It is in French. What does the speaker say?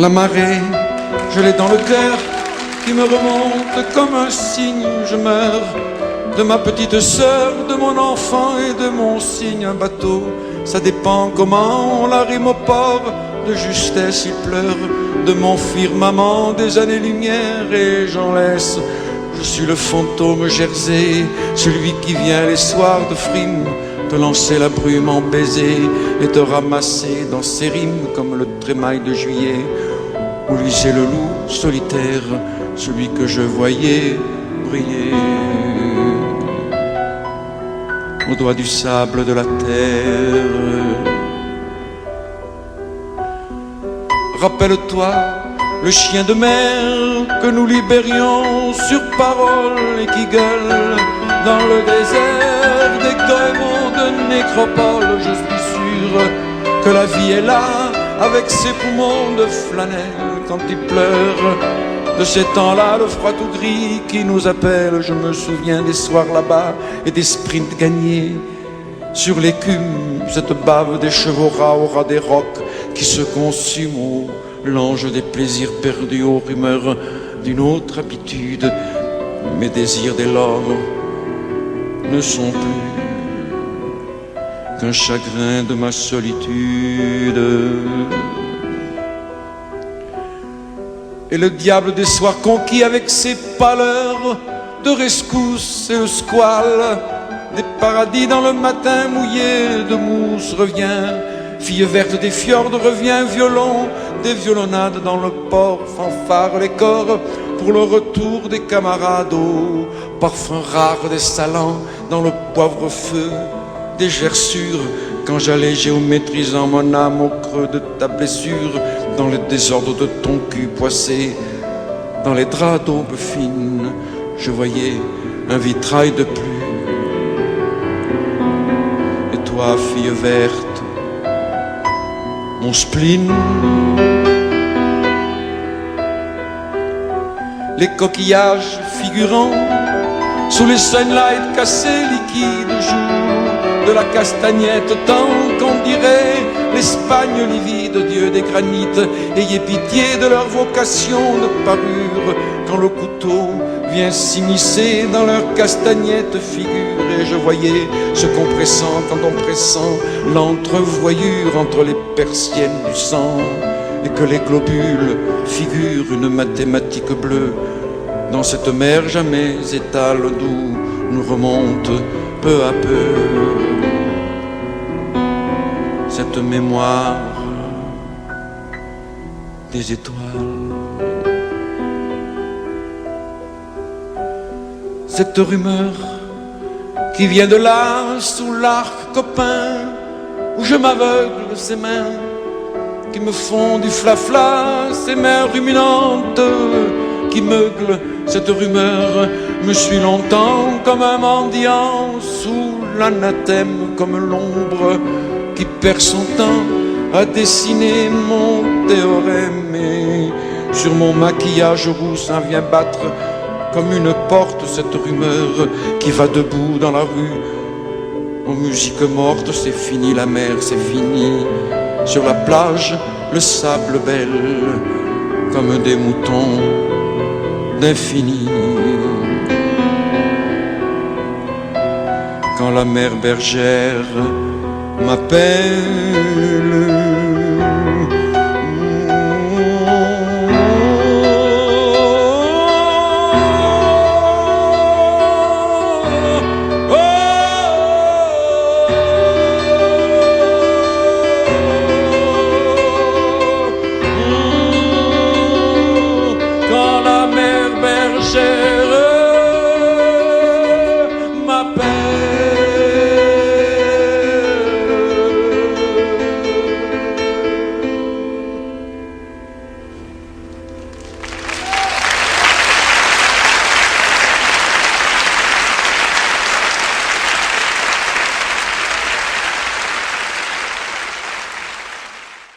La marée, je l'ai dans le cœur, qui me remonte comme un cygne. Je meurs de ma petite sœur, de mon enfant et de mon cygne. Un bateau, ça dépend comment on la rime au port. De justesse il pleure, de mon firmament des années-lumière, et j'en laisse. Je suis le fantôme Jersey, celui qui vient les soirs de frime te lancer la brume en baiser et te ramasser dans ses rimes comme le trémail de juillet où luisait le loup solitaire, celui que je voyais briller au doigt du sable de la terre. Rappelle-toi le chien de mer que nous libérions sur parole et qui gueule dans le désert des goémons de nécropole. Je suis sûr que la vie est là avec ses poumons de flanelle quand il pleure. De ces temps-là, le froid tout gris qui nous appelle. Je me souviens des soirs là-bas et des sprints gagnés sur l'écume, cette bave des chevaux ras au ras des rocs qui se consument. L'ange des plaisirs perdus aux rumeurs d'une autre habitude. Mes désirs dès lors ne sont plus qu'un chagrin de ma solitude. Et le diable des soirs conquis avec ses pâleurs de rescousse et le squale des paradis dans le matin mouillé de mousse revient. Fille verte des fjords revient, violon des violonnades dans le port, fanfare les corps pour le retour des camarades au parfum rare des salants dans le poivre feu des gerçures quand j'allais géométrisant mon âme au creux de ta blessure dans le désordre de ton cul poissé dans les draps d'aube fine je voyais un vitrail de pluie. Et toi, fille verte, mon spleen, les coquillages figurants sous les sunlights cassés liquides jour de la castagnette tant qu'on dirait l'Espagne livide, Dieu des granites, ayez pitié de leur vocation de parure quand le couteau vient s'immiscer dans leur castagnette figure. Et je voyais ce compressant quand on pressant l'entrevoyure entre les persiennes du sang et que les globules figurent une mathématique bleue dans cette mer jamais étale d'où nous remonte peu à peu cette mémoire des étoiles. Cette rumeur qui vient de là, sous l'arc copain, où je m'aveugle, ces mains qui me font du flafla, ces mains ruminantes qui meuglent cette rumeur, me suit longtemps comme un mendiant sous l'anathème, comme l'ombre qui perd son temps à dessiner mon théorème. Et sur mon maquillage roux, ça vient battre comme une porte cette rumeur qui va debout dans la rue. Aux musiques mortes, c'est fini la mer, c'est fini. Sur la plage, le sable belle, comme des moutons d'infini. Quand la mer bergère m'appelle,